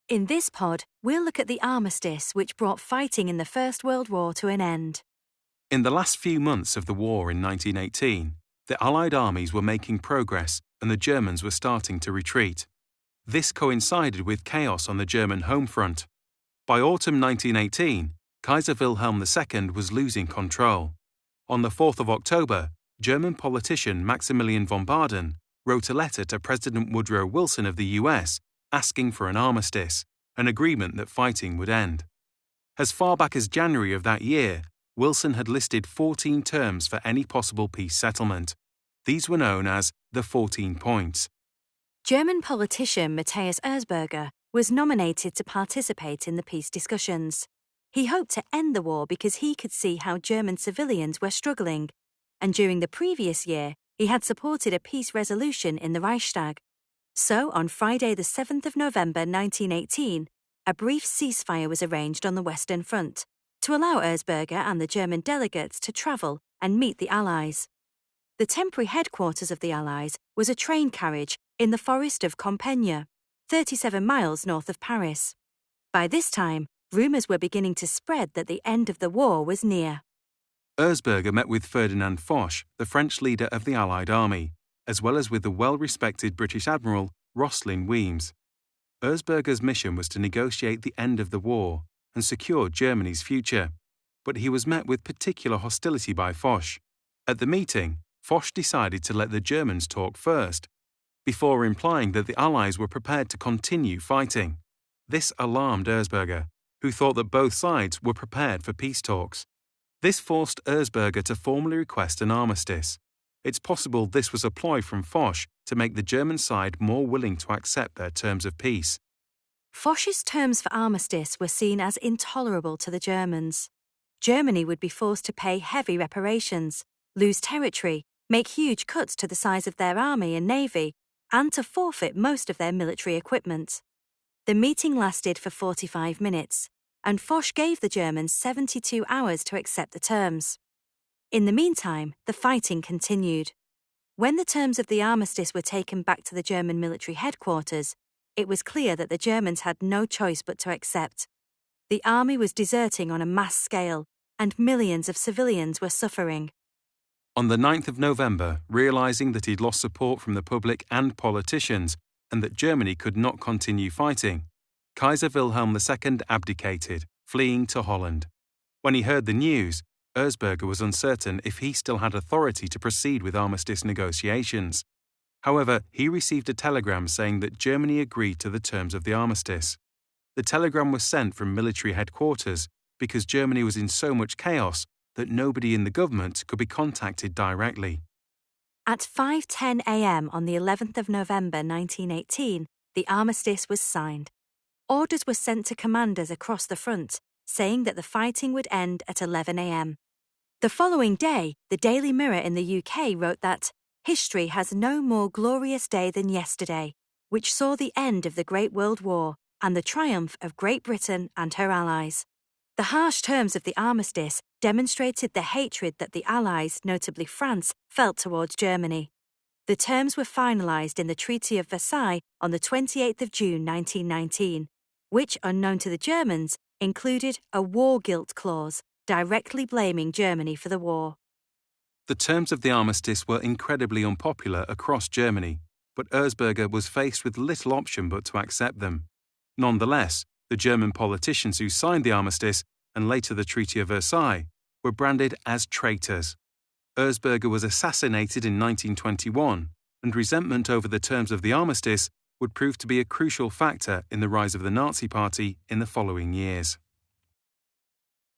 In this pod, we'll look at the armistice which brought fighting in the First World War to an end. In the last few months of the war in 1918, the Allied armies were making progress and the Germans were starting to retreat. This coincided with chaos on the German home front. By autumn 1918, Kaiser Wilhelm II was losing control. On the 4th of October, German politician Maximilian von Baden wrote a letter to President Woodrow Wilson of the US asking for an armistice, an agreement that fighting would end. As far back as January of that year, Wilson had listed 14 terms for any possible peace settlement. These were known as the 14 points. German politician Matthias Erzberger was nominated to participate in the peace discussions. He hoped to end the war because he could see how German civilians were struggling, and during the previous year, he had supported a peace resolution in the Reichstag. So, on Friday the 7th of November 1918, a brief ceasefire was arranged on the Western Front to allow Erzberger and the German delegates to travel and meet the Allies. The temporary headquarters of the Allies was a train carriage in the forest of Compiègne, 37 miles north of Paris. By this time, rumours were beginning to spread that the end of the war was near. Erzberger met with Ferdinand Foch, the French leader of the Allied army, as well as with the well-respected British Admiral Rosslyn Weems. Erzberger's mission was to negotiate the end of the war and secure Germany's future, but he was met with particular hostility by Foch. At the meeting, Foch decided to let the Germans talk first, before implying that the Allies were prepared to continue fighting. This alarmed Erzberger, who thought that both sides were prepared for peace talks. This forced Erzberger to formally request an armistice. It's possible this was a ploy from Foch to make the German side more willing to accept their terms of peace. Foch's terms for armistice were seen as intolerable to the Germans. Germany would be forced to pay heavy reparations, lose territory, make huge cuts to the size of their army and navy, and to forfeit most of their military equipment. The meeting lasted for 45 minutes, and Foch gave the Germans 72 hours to accept the terms. In the meantime, the fighting continued. When the terms of the armistice were taken back to the German military headquarters, it was clear that the Germans had no choice but to accept. The army was deserting on a mass scale, and millions of civilians were suffering. On the 9th of November, realizing that he'd lost support from the public and politicians, and that Germany could not continue fighting, Kaiser Wilhelm II abdicated, fleeing to Holland. When he heard the news, Erzberger was uncertain if he still had authority to proceed with armistice negotiations. However, he received a telegram saying that Germany agreed to the terms of the armistice. The telegram was sent from military headquarters because Germany was in so much chaos that nobody in the government could be contacted directly. At 5:10 a.m. on the 11th of November 1918, the armistice was signed. Orders were sent to commanders across the front, saying that the fighting would end at 11 a.m. The following day, the Daily Mirror in the UK wrote that history has no more glorious day than yesterday, which saw the end of the Great World War and the triumph of Great Britain and her allies. The harsh terms of the armistice demonstrated the hatred that the Allies, notably France, felt towards Germany. The terms were finalised in the Treaty of Versailles on the 28th of June 1919, which, unknown to the Germans, included a war guilt clause, directly blaming Germany for the war. The terms of the armistice were incredibly unpopular across Germany, but Erzberger was faced with little option but to accept them. Nonetheless, the German politicians who signed the armistice, and later the Treaty of Versailles, were branded as traitors. Erzberger was assassinated in 1921, and resentment over the terms of the armistice would prove to be a crucial factor in the rise of the Nazi Party in the following years.